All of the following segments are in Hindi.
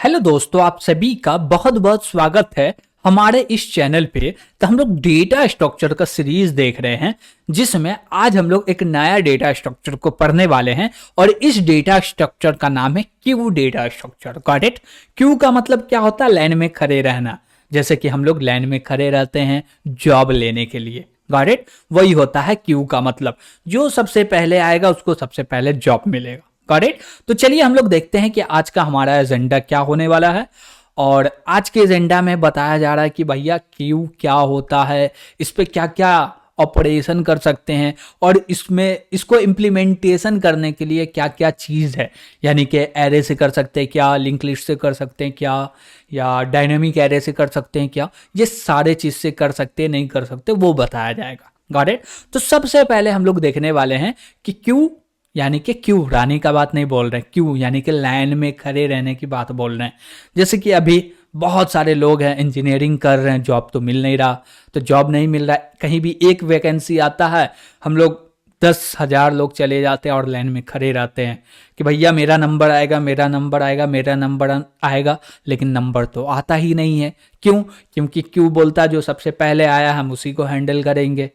हेलो दोस्तों, आप सभी का बहुत बहुत स्वागत है हमारे इस चैनल पे। तो हम लोग डेटा स्ट्रक्चर का सीरीज देख रहे हैं, जिसमें आज हम लोग एक नया डेटा स्ट्रक्चर को पढ़ने वाले हैं और इस डेटा स्ट्रक्चर का नाम है Q data structure. Got it? Q का मतलब क्या होता है? लाइन में खड़े रहना। जैसे कि हम लोग लाइन में खड़े रहते हैं जॉब लेने के लिए। Got it? वही होता है क्यू का मतलब। जो सबसे पहले आएगा उसको सबसे पहले जॉब मिलेगा। Got it? तो चलिए हम लोग देखते हैं कि आज का हमारा एजेंडा क्या होने वाला है। और आज के एजेंडा में बताया जा रहा है कि भैया क्यू क्या होता है, इस पे क्या क्या ऑपरेशन कर सकते हैं और इसमें इसको इम्प्लीमेंटेशन करने के लिए क्या क्या चीज़ है। यानी कि एरे से कर सकते हैं क्या, लिंक लिस्ट से कर सकते हैं क्या, या डायनेमिक एरे से कर सकते हैं क्या, ये सारे चीज़ से कर सकते हैं नहीं कर सकते वो बताया जाएगा। Got it? तो सबसे पहले हम लोग देखने वाले हैं कि क्यू यानी कि क्यू रानी का बात नहीं बोल रहे हैं, क्यू यानी कि लाइन में खड़े रहने की बात बोल रहे हैं। जैसे कि अभी बहुत सारे लोग हैं इंजीनियरिंग कर रहे हैं, जॉब तो मिल नहीं रहा, तो जॉब नहीं मिल रहा है, कहीं भी एक वैकेंसी आता है, हम लोग 10,000 लोग चले जाते हैं और लाइन में खड़े रहते हैं कि भैया मेरा नंबर आएगा, मेरा नंबर आएगा, मेरा नंबर आएगा, लेकिन नंबर तो आता ही नहीं है। क्यों? क्योंकि क्यू बोलता है जो सबसे पहले आया हम उसी को हैंडल करेंगे।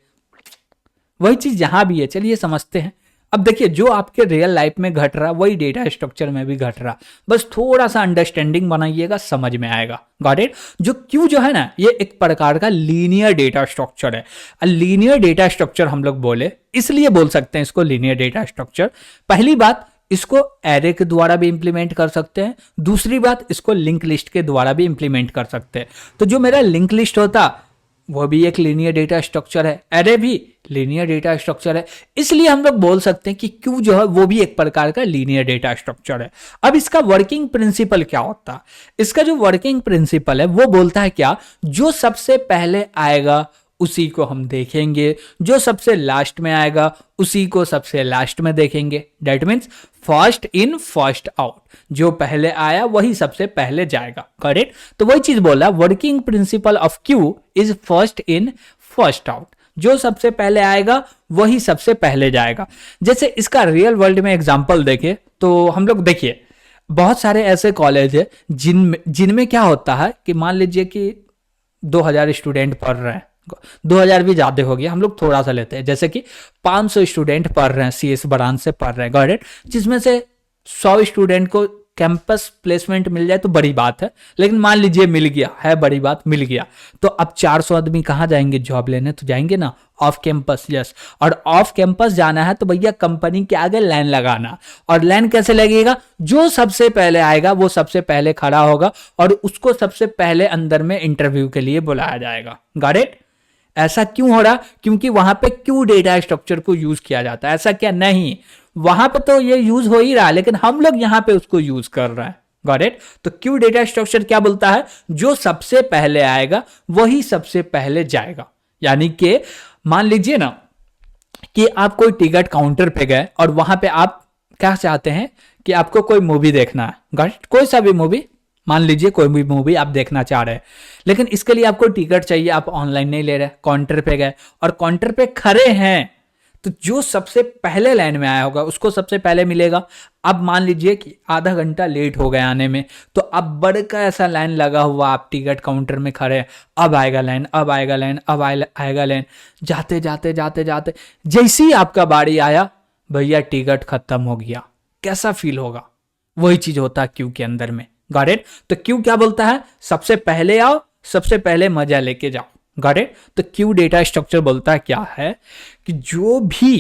वही चीज़ यहाँ भी है, चलिए समझते हैं। अब देखिए, जो आपके रियल लाइफ में घट रहा वही डेटा स्ट्रक्चर में भी घट रहा, बस थोड़ा सा अंडरस्टैंडिंग बनाइएगा, समझ में आएगा। Got it? जो क्यू जो है ना, ये एक प्रकार का लीनियर डेटा स्ट्रक्चर है। लीनियर डेटा स्ट्रक्चर हम लोग बोले इसलिए बोल सकते हैं इसको लीनियर डेटा स्ट्रक्चर। पहली बात, इसको एरे के द्वारा भी इंप्लीमेंट कर सकते हैं। दूसरी बात, इसको लिंक लिस्ट के द्वारा भी इंप्लीमेंट कर सकते हैं। तो जो मेरा लिंक लिस्ट होता वो भी एक लीनियर डेटा स्ट्रक्चर है, एरे भी लीनियर डेटा स्ट्रक्चर है, इसलिए हम लोग बोल सकते हैं कि क्यू जो है वो भी एक प्रकार का लीनियर डेटा स्ट्रक्चर है। अब इसका वर्किंग प्रिंसिपल क्या होता है? इसका जो वर्किंग प्रिंसिपल है वो बोलता है क्या, जो सबसे पहले आएगा उसी को हम देखेंगे, जो सबसे लास्ट में आएगा उसी को सबसे लास्ट में देखेंगे। That means first in first out, जो पहले आया वही सबसे पहले जाएगा। करेक्ट? तो वही चीज बोला, working principle of Q is first in first out, जो सबसे पहले आएगा वही सबसे पहले जाएगा। जैसे इसका रियल वर्ल्ड में एग्जांपल देखें तो हम लोग देखिए बहुत सारे ऐसे कॉलेज है जिनमें क्या होता है कि मान लीजिए कि 2000 स्टूडेंट पढ़ रहे हैं, 2000 भी ज्यादा हो गया, हम लोग थोड़ा सा लेते हैं, जैसे कि 500 स्टूडेंट पढ़ रहे हैं, सीएस ब्रांच से पढ़ रहे हैं। Got it? जिसमें से 100 स्टूडेंट को कैंपस प्लेसमेंट मिल जाए तो बड़ी बात है, लेकिन मान लीजिए मिल गया है, बड़ी बात मिल गया, तो अब 400 आदमी कहाँ जाएंगे जॉब लेने? तो जाएंगे ना ऑफ कैंपस। यस, और ऑफ कैंपस जाना है तो भैया कंपनी के आगे लाइन लगाना। और लाइन कैसे लगेगा? जो सबसे पहले आएगा वो सबसे पहले खड़ा होगा और उसको सबसे पहले अंदर में इंटरव्यू के लिए बुलाया जाएगा। Got it? ऐसा क्यों हो रहा? क्योंकि वहां पे क्यू डेटा स्ट्रक्चर को यूज किया जाता है। ऐसा क्या नहीं, वहां पे तो ये यूज हो ही रहा है, लेकिन हम लोग यहां पे उसको यूज कर रहे हैं। Got it? तो क्यू डेटा स्ट्रक्चर क्या बोलता है, जो सबसे पहले आएगा वही सबसे पहले जाएगा। यानी कि मान लीजिए ना कि आप कोई टिकट काउंटर पे गए और वहां पे आप क्या चाहते हैं कि आपको कोई मूवी देखना है। Got it? कोई सा भी मूवी, मान लीजिए कोई भी मूवी आप देखना चाह रहे हैं, लेकिन इसके लिए आपको टिकट चाहिए, आप ऑनलाइन नहीं ले रहे, काउंटर पे गए और काउंटर पे खड़े हैं, तो जो सबसे पहले लाइन में आया होगा उसको सबसे पहले मिलेगा। अब मान लीजिए कि आधा घंटा लेट हो गया आने में, तो अब बड़का ऐसा लाइन लगा हुआ, आप टिकट काउंटर में खड़े हैं, अब आएगा लाइन, अब आएगा लाइन, अब आएगा लाइन, जाते जाते जाते जाते जैसे ही आपका बारी आया भैया टिकट खत्म हो गया, कैसा फील होगा? वही चीज होता है क्यू के अंदर में। Got it? तो क्यू क्या बोलता है, सबसे पहले आओ, सबसे पहले मजा लेके जाओ। Got it? तो क्यू डेटा स्ट्रक्चर बोलता है क्या है कि जो भी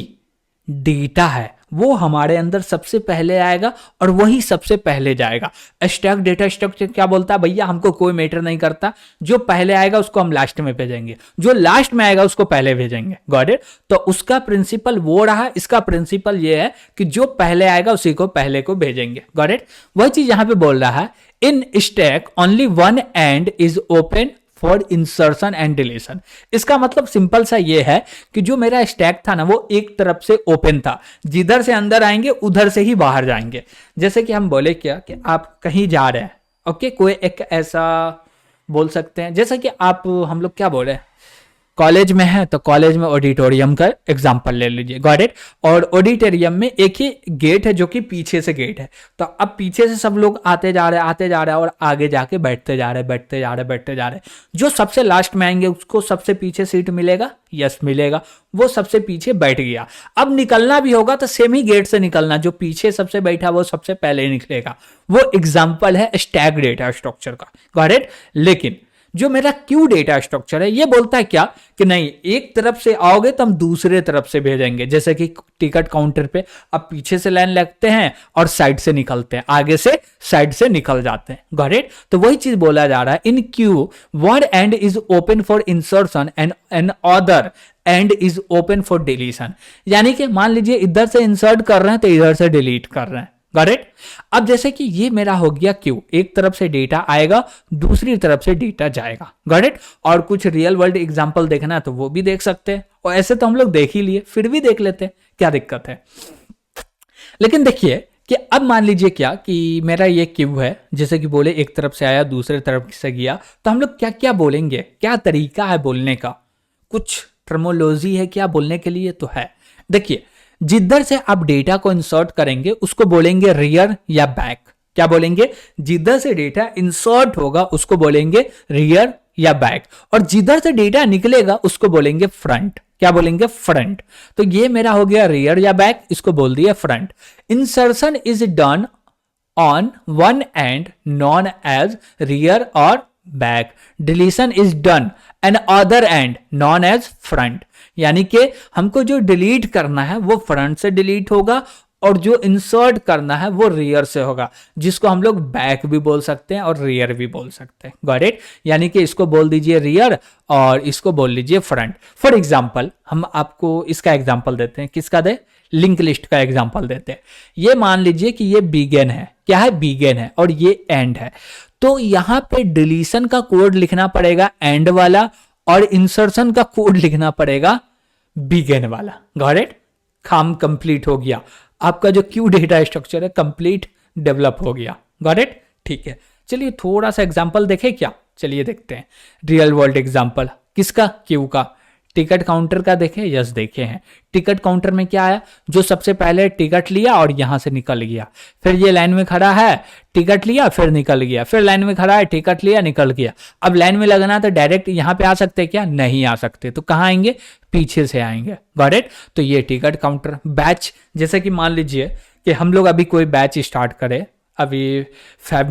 डेटा है वो हमारे अंदर सबसे पहले आएगा और वही सबसे पहले जाएगा। स्टैक डेटा स्ट्रक्चर क्या बोलता है, भैया हमको कोई मैटर नहीं करता, जो पहले आएगा उसको हम लास्ट में भेजेंगे, जो लास्ट में आएगा उसको पहले भेजेंगे। Got it? तो उसका प्रिंसिपल वो रहा, इसका प्रिंसिपल ये है कि जो पहले आएगा उसी को पहले को भेजेंगे। Got it? वही चीज यहां पे बोल रहा है, in stack only one end is open for insertion and deletion. इसका मतलब सिंपल सा ये है कि जो मेरा स्टैक था ना वो एक तरफ से ओपन था, जिधर से अंदर आएंगे उधर से ही बाहर जाएंगे। जैसे कि हम बोले क्या कि आप कहीं जा रहे हैं, ओके, कोई एक ऐसा बोल सकते हैं, जैसे कि आप हम लोग क्या बोले, कॉलेज में है तो कॉलेज में ऑडिटोरियम का एग्जांपल ले लीजिए, गॉट इट। और ऑडिटोरियम में एक ही गेट है जो कि पीछे से गेट है, तो अब पीछे से सब लोग आते जा रहे हैं और आगे जाके बैठते जा रहे हैं। जो सबसे लास्ट में आएंगे उसको सबसे पीछे सीट मिलेगा, यस मिलेगा, वो सबसे पीछे बैठ गया। अब निकलना भी होगा तो सेम ही गेट से निकलना, जो पीछे सबसे बैठा वो सबसे पहले निकलेगा। वो एग्जांपल है स्टैक डेटा स्ट्रक्चर का, गॉट इट। लेकिन जो मेरा क्यू डेटा स्ट्रक्चर है ये बोलता है क्या कि नहीं, एक तरफ से आओगे तो हम दूसरे तरफ से भेजेंगे। जैसे कि टिकट काउंटर पे अब पीछे से लाइन लगते हैं और साइड से निकलते हैं, आगे से साइड से निकल जाते हैं, गॉट इट। तो वही चीज बोला जा रहा है, in queue one end is open for insertion and another end is open for deletion. यानी कि मान लीजिए इधर से इंसर्ट कर रहे हैं तो इधर से डिलीट कर रहे हैं, गॉट इट। अब जैसे कि ये मेरा हो गया क्यू, एक तरफ से डेटा आएगा दूसरी तरफ से डेटा जाएगा, गॉट इट। और कुछ रियल वर्ल्ड एग्जांपल देखना है तो वो भी देख सकते हैं, और ऐसे तो हम लोग देख ही लिए, फिर भी देख लेते हैं, क्या दिक्कत है। लेकिन देखिए कि अब मान लीजिए क्या कि मेरा ये क्यू है, जैसे कि बोले एक तरफ से आया दूसरे तरफ से गया, तो हम लोग क्या क्या बोलेंगे, क्या तरीका है बोलने का, कुछ टर्मोलॉजी है क्या बोलने के लिए, तो है। देखिए जिधर से आप डेटा को इंसर्ट करेंगे उसको बोलेंगे रियर या बैक। क्या बोलेंगे, जिधर से डेटा इंसर्ट होगा उसको बोलेंगे रियर या बैक, और जिधर से डेटा निकलेगा उसको बोलेंगे फ्रंट। क्या बोलेंगे, फ्रंट। तो ये मेरा हो गया रियर या बैक, इसको बोल दिया front. Insertion is done on one end known as rear और back, deletion is done another end known as front. यानी कि हमको जो डिलीट करना है वो फ्रंट से डिलीट होगा और जो इंसर्ट करना है वो रियर से होगा, जिसको हम लोग बैक भी बोल सकते हैं और रियर भी बोल सकते हैं, गॉट इट। यानी कि इसको बोल दीजिए रियर और इसको बोल लीजिए फ्रंट। फॉर एग्जांपल हम आपको इसका एग्जांपल देते हैं, किसका दे, लिंक लिस्ट का एग्जांपल देते हैं। ये मान लीजिए कि ये बिगिन है, क्या है, बिगिन है, और ये एंड है। तो यहां पे डिलीशन का कोड लिखना पड़ेगा एंड वाला और इंसर्शन का कोड लिखना पड़ेगा बिगिन वाला, गॉट इट। काम कंप्लीट हो गया, आपका जो क्यू डेटा स्ट्रक्चर है कंप्लीट डेवलप हो गया, गॉट इट। ठीक है, चलिए थोड़ा सा एग्जांपल देखें क्या, चलिए देखते हैं रियल वर्ल्ड एग्जांपल। किसका, क्यू का। टिकट काउंटर का देखें, यस देखे हैं। टिकट काउंटर में क्या आया, जो सबसे पहले टिकट लिया और यहां से निकल गया, फिर ये लाइन में खड़ा है, टिकट लिया फिर निकल गया, फिर लाइन में खड़ा है, टिकट लिया निकल गया। अब लाइन में लगना तो डायरेक्ट यहां पे आ सकते क्या, नहीं आ सकते, तो कहां आएंगे, पीछे से आएंगे, गॉट इट। तो ये टिकट काउंटर। बैच, जैसे कि मान लीजिए कि हम लोग अभी कोई बैच स्टार्ट करें, अभी फेब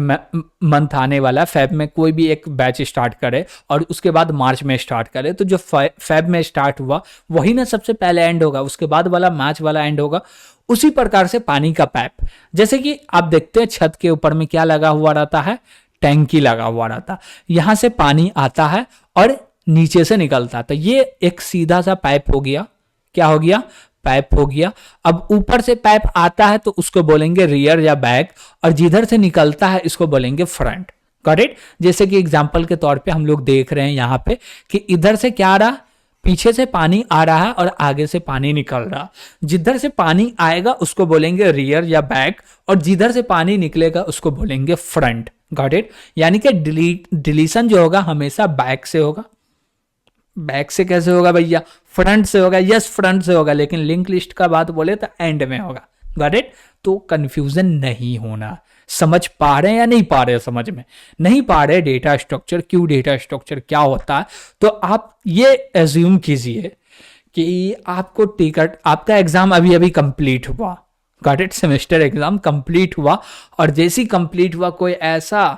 मंथ आने वाला, फेब में कोई भी एक बैच स्टार्ट करे और उसके बाद मार्च में स्टार्ट करे, तो जो फेब में स्टार्ट हुआ वही ना सबसे पहले एंड होगा, उसके बाद वाला मार्च वाला एंड होगा। उसी प्रकार से पानी का पाइप, जैसे कि आप देखते हैं छत के ऊपर में क्या लगा हुआ रहता है, टैंकी लगा हुआ रहता है, यहां से पानी आता है और नीचे से निकलता है, तो ये एक सीधा सा पाइप हो गया, क्या हो गया, पाइप हो गया। अब ऊपर से पाइप आता है तो उसको बोलेंगे रियर या बैक, और जिधर से निकलता है इसको बोलेंगे फ्रंट, करेक्ट। जैसे कि एग्जांपल के तौर पे हम लोग देख रहे हैं यहाँ पे कि इधर से क्या आ रहा, पीछे से पानी आ रहा है और आगे से पानी निकल रहा। जिधर से पानी आएगा उसको बोलेंगे रियर या बैक, और जिधर से पानी निकलेगा उसको बोलेंगे फ्रंट, गॉट इट। यानी कि डिलीशन जो होगा हमेशा बैक से होगा। बैक से कैसे होगा भैया, फ्रंट से होगा, यस फ्रंट से होगा, लेकिन लिंक लिस्ट का बात बोले तो एंड में होगा, गॉट इट। तो कंफ्यूजन नहीं होना। समझ पा रहे हैं या नहीं पा रहे, समझ में नहीं पा रहे data structure, Q data structure क्या होता है, तो आप ये एज्यूम कीजिए कि आपको टिकट, आपका एग्जाम अभी अभी कंप्लीट हुआ, got it, semester exam complete हुआ, और जैसी कंप्लीट हुआ कोई ऐसा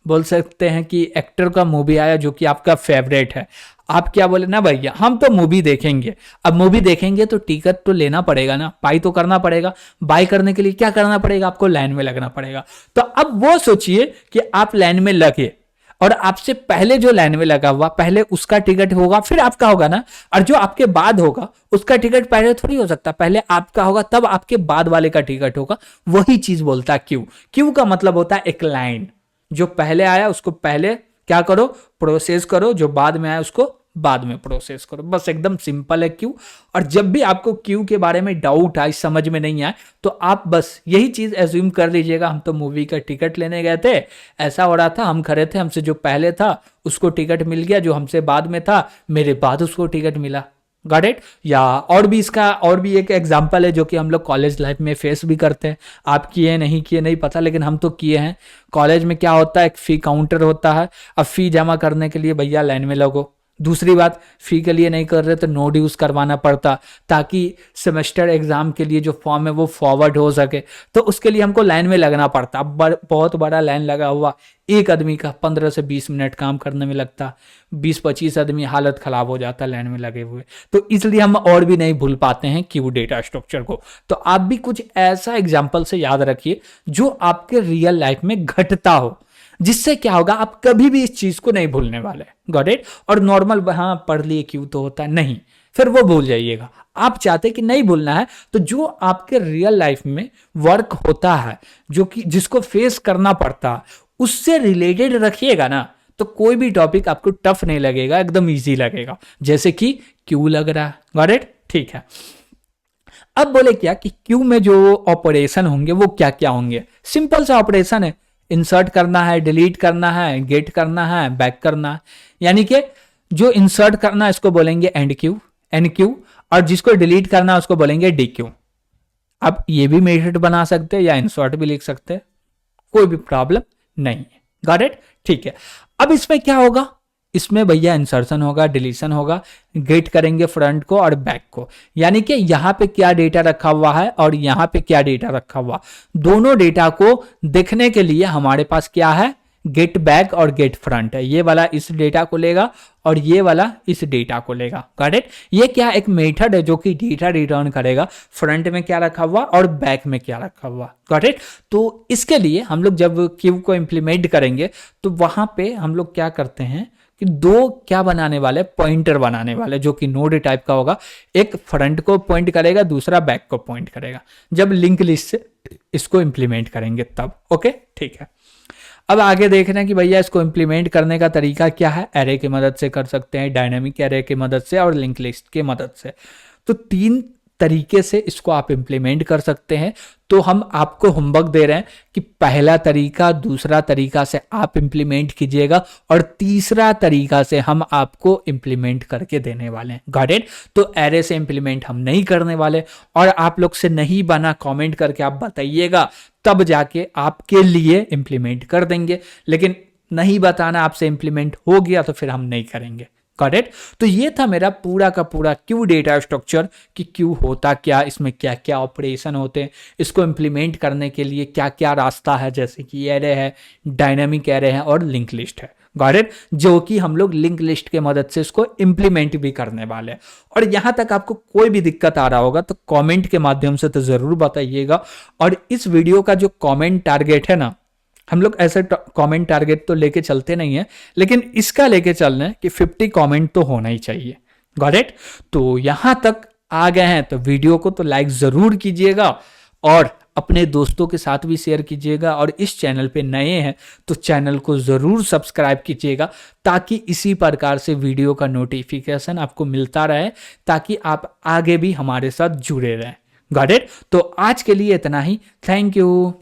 बोल सकते हैं कि एक्टर का मूवी आया जो कि आपका फेवरेट है, आप क्या बोले ना भैया हम तो मूवी देखेंगे। अब मूवी देखेंगे तो टिकट तो लेना पड़ेगा ना, बाई तो करना पड़ेगा। बाई करने के लिए क्या करना पड़ेगा, आपको लाइन में लगना पड़ेगा। तो अब वो सोचिए कि आप लाइन में लगे और आपसे पहले जो लाइन में लगा हुआ पहले उसका टिकट होगा फिर आपका होगा ना, और जो आपके बाद होगा उसका टिकट पहले थोड़ी हो सकता, पहले आपका होगा तब आपके बाद वाले का टिकट होगा। वही चीज बोलता है क्यू। क्यू का मतलब होता है एक लाइन, जो पहले आया उसको पहले क्या करो, प्रोसेस करो, जो बाद में आया उसको बाद में प्रोसेस करो। बस एकदम सिंपल है क्यू। और जब भी आपको क्यू के बारे में डाउट आए, समझ में नहीं आए, तो आप बस यही चीज एज्यूम कर लीजिएगा, हम तो मूवी का टिकट लेने गए थे, ऐसा हो रहा था, हम खड़े थे, हमसे जो पहले था उसको टिकट मिल गया, जो हमसे बाद में था मेरे बाद उसको टिकट मिला। Got it? या और भी इसका और भी एक एग्जांपल है जो कि हम लोग कॉलेज लाइफ में फेस भी करते हैं। आप किए नहीं किए नहीं पता, लेकिन हम तो किए हैं। कॉलेज में क्या होता है, एक फी काउंटर होता है, अब फी जमा करने के लिए भैया लाइन में लगो। दूसरी बात, फी के लिए नहीं कर रहे तो नो ड्यूज करवाना पड़ता, ताकि सेमेस्टर एग्जाम के लिए जो फॉर्म है वो फॉरवर्ड हो सके, तो उसके लिए हमको लाइन में लगना पड़ता। बहुत बड़ा लाइन लगा हुआ, एक आदमी का 15 से 20 मिनट काम करने में लगता, 20-25 आदमी हालत खराब हो जाता लाइन में लगे हुए। तो इसलिए हम और भी नहीं भूल पाते हैं क्यू डेटा स्ट्रक्चर को। तो आप भी कुछ ऐसा एग्जाम्पल से याद रखिए जो आपके रियल लाइफ में घटता हो, जिससे क्या होगा, आप कभी भी इस चीज को नहीं भूलने वाले। Got it? और नॉर्मल हाँ पढ़ लिए क्यों तो होता है, नहीं, फिर वो भूल जाइएगा। आप चाहते कि नहीं भूलना है, तो जो आपके रियल लाइफ में वर्क होता है, जो कि जिसको फेस करना पड़ता है, उससे रिलेटेड रखिएगा ना, तो कोई भी टॉपिक आपको टफ नहीं लगेगा, एकदम इजी लगेगा, जैसे कि क्यों लग रहा है। Got it? ठीक है। अब बोले क्या कि क्यू में जो ऑपरेशन होंगे वो क्या क्या होंगे। सिंपल सा ऑपरेशन है, इंसर्ट करना है, डिलीट करना है, गेट करना है, बैक करना है। यानी कि जो इंसर्ट करना है इसको बोलेंगे एंड क्यू, एन क्यू, और जिसको डिलीट करना है उसको बोलेंगे डी क्यू। आप ये भी मेथड बना सकते हैं या इंसर्ट भी लिख सकते हैं, कोई भी प्रॉब्लम नहीं है। Got it? ठीक है। अब इसमें क्या होगा, इसमें भैया इंसर्शन होगा, डिलीशन होगा, गेट करेंगे फ्रंट को और बैक को। यानी कि यहाँ पे क्या डेटा रखा हुआ है और यहाँ पे क्या डेटा रखा हुआ, दोनों डेटा को देखने के लिए हमारे पास क्या है, गेट बैक और गेट फ्रंट है। ये वाला इस डेटा को लेगा और ये वाला इस डेटा को लेगा। Got it? ये क्या एक मेथड है जो कि डेटा रिटर्न करेगा, फ्रंट में क्या रखा हुआ और बैक में क्या रखा हुआ। Got it? तो इसके लिए हम लोग जब क्यू को इंप्लीमेंट करेंगे तो वहां पे हम लोग क्या करते हैं कि दो क्या बनाने वाले, पॉइंटर बनाने वाले, जो कि नोड टाइप का होगा। एक फ्रंट को पॉइंट करेगा, दूसरा बैक को पॉइंट करेगा, जब लिंक लिस्ट से इसको इंप्लीमेंट करेंगे तब। ओके, ठीक है। अब आगे देखना कि भैया इसको इंप्लीमेंट करने का तरीका क्या है। एरे की मदद से कर सकते हैं, डायनेमिक एरे की मदद से और लिंक लिस्ट की मदद से। तो 3 तरीके से इसको आप इंप्लीमेंट कर सकते हैं। तो हम आपको होमवर्क दे रहे हैं कि पहला तरीका, दूसरा तरीका से आप इंप्लीमेंट कीजिएगा और तीसरा तरीका से हम आपको इंप्लीमेंट करके देने वाले हैं। Got it? तो एरे से इंप्लीमेंट हम नहीं करने वाले, और आप लोग से नहीं बना कमेंट करके आप बताइएगा, तब जाके आपके लिए इंप्लीमेंट कर देंगे। लेकिन नहीं बताना, आपसे इंप्लीमेंट हो गया तो फिर हम नहीं करेंगे। Got it? तो ये था मेरा पूरा का पूरा क्यू डेटा स्ट्रक्चर कि क्यू होता क्या, इसमें क्या क्या ऑपरेशन होते हैं, इसको इंप्लीमेंट करने के लिए क्या क्या रास्ता है, जैसे कि एरे है, डायनेमिक एरे है और लिंक लिस्ट है। Got it? जो कि हम लोग लिंक लिस्ट के मदद से इसको इंप्लीमेंट भी करने वाले हैं। और यहां तक आपको कोई भी दिक्कत आ रहा होगा तो कमेंट के माध्यम से तो जरूर बताइएगा। और इस वीडियो का जो कमेंट टारगेट है ना, हम लोग ऐसे कमेंट टारगेट तो लेके चलते नहीं है, लेकिन इसका लेके चल रहे हैं कि 50 कमेंट तो होना ही चाहिए। Got it? तो यहां तक आ गए हैं तो वीडियो को तो लाइक जरूर कीजिएगा और अपने दोस्तों के साथ भी शेयर कीजिएगा। और इस चैनल पे नए हैं तो चैनल को जरूर सब्सक्राइब कीजिएगा, ताकि इसी प्रकार से वीडियो का नोटिफिकेशन आपको मिलता रहे, ताकि आप आगे भी हमारे साथ जुड़े रहें। Got it? तो आज के लिए इतना ही। Thank you.